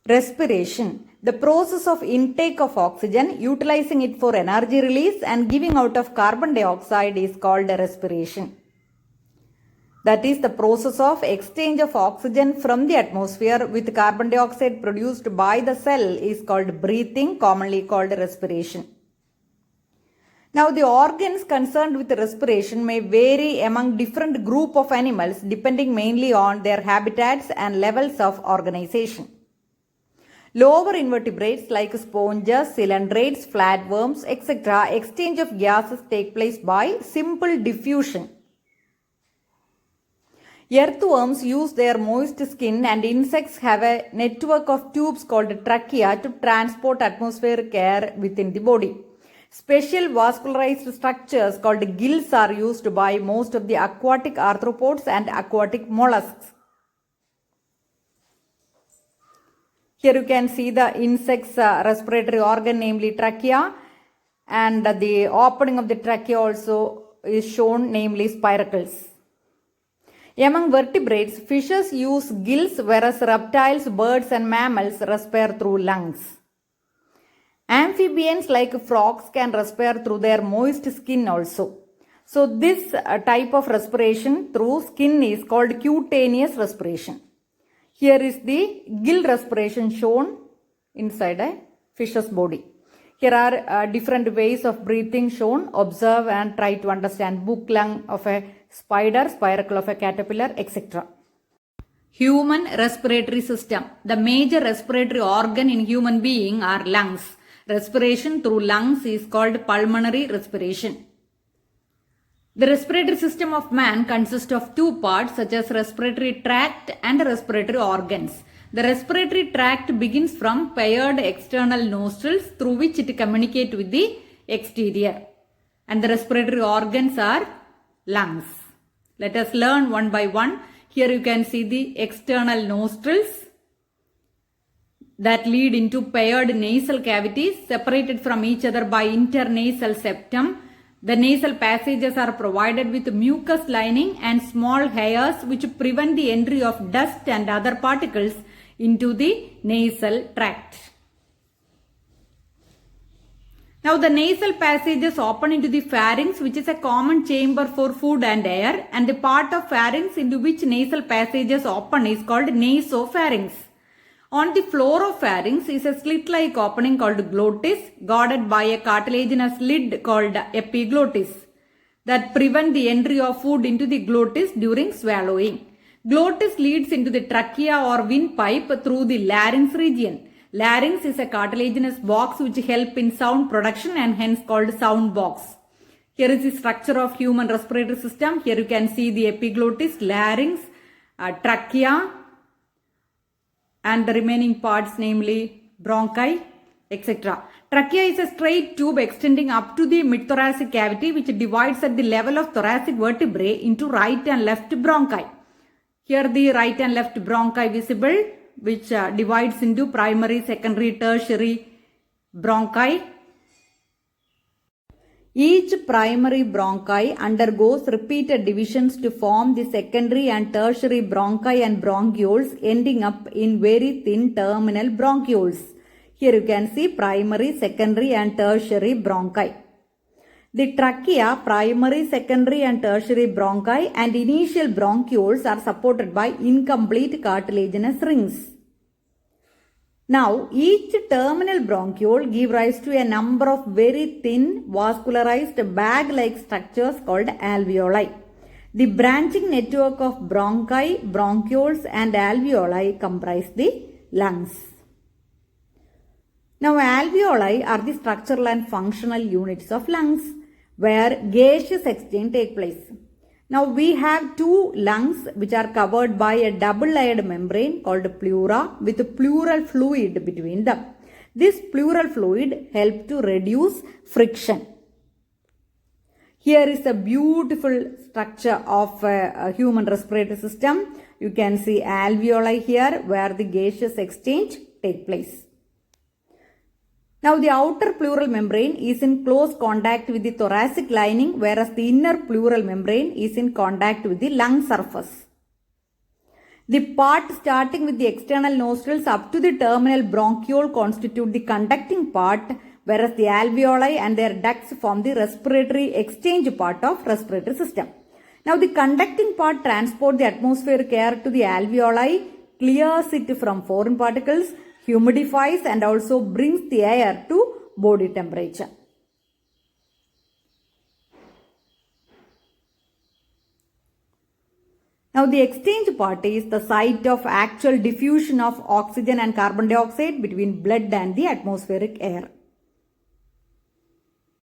Respiration, the process of intake of oxygen, utilizing it for energy release and giving out of carbon dioxide is called respiration. That is the process of exchange of oxygen from the atmosphere with carbon dioxide produced by the cell is called breathing, commonly called respiration. Now the organs concerned with respiration may vary among different group of animals depending mainly on their habitats and levels of organization. Lower invertebrates like sponges, coelentrates, flatworms, etc. exchange of gases take place by simple diffusion. Earthworms use their moist skin and insects have a network of tubes called trachea to transport atmospheric air within the body. Special vascularized structures called gills are used by most of the aquatic arthropods and aquatic mollusks. Here you can see the insect's respiratory organ, namely trachea, and the opening of the trachea also is shown, namely spiracles. Among vertebrates, fishes use gills, whereas reptiles, birds and mammals respire through lungs. Amphibians like frogs can respire through their moist skin also. So this type of respiration through skin is called cutaneous respiration. Here is the gill respiration shown inside a fish's body. Here are different ways of breathing shown. Observe and try to understand. Book lung of a spider, spiracle of a caterpillar, etc. Human respiratory system. The major respiratory organ in human being are lungs. Respiration through lungs is called pulmonary respiration. The respiratory system of man consists of two parts such as respiratory tract and respiratory organs. The respiratory tract begins from paired external nostrils through which it communicates with the exterior. And the respiratory organs are lungs. Let us learn one by one. Here you can see the external nostrils that lead into paired nasal cavities separated from each other by internasal septum. The nasal passages are provided with mucus lining and small hairs which prevent the entry of dust and other particles into the nasal tract. Now the nasal passages open into the pharynx, which is a common chamber for food and air, and the part of pharynx into which nasal passages open is called nasopharynx. On the floor of pharynx is a slit-like opening called glottis, guarded by a cartilaginous lid called epiglottis that prevent the entry of food into the glottis during swallowing. Glottis leads into the trachea or windpipe through the larynx region. Larynx is a cartilaginous box which helps in sound production and hence called sound box. Here is the structure of human respiratory system. Here you can see the epiglottis, larynx, trachea, and the remaining parts, namely bronchi, etc. Trachea is a straight tube extending up to the mid-thoracic cavity which divides at the level of thoracic vertebrae into right and left bronchi. Here the right and left bronchi visible, which divides into primary, secondary, tertiary bronchi. Each primary bronchi undergoes repeated divisions to form the secondary and tertiary bronchi and bronchioles, ending up in very thin terminal bronchioles. Here you can see primary, secondary and tertiary bronchi. The trachea, primary, secondary and tertiary bronchi and initial bronchioles are supported by incomplete cartilaginous rings. Now, each terminal bronchiole gives rise to a number of very thin vascularized bag-like structures called alveoli. The branching network of bronchi, bronchioles and alveoli comprise the lungs. Now, alveoli are the structural and functional units of lungs where gaseous exchange takes place. Now we have two lungs which are covered by a double-layered membrane called pleura with pleural fluid between them. This pleural fluid helps to reduce friction. Here is a beautiful structure of a human respiratory system. You can see alveoli here where the gaseous exchange takes place. Now the outer pleural membrane is in close contact with the thoracic lining, whereas the inner pleural membrane is in contact with the lung surface. The part starting with the external nostrils up to the terminal bronchiole constitute the conducting part, whereas the alveoli and their ducts form the respiratory exchange part of respiratory system. Now the conducting part transports the atmospheric air to the alveoli, clears it from foreign particles, humidifies and also brings the air to body temperature. Now the exchange part is the site of actual diffusion of oxygen and carbon dioxide between blood and the atmospheric air.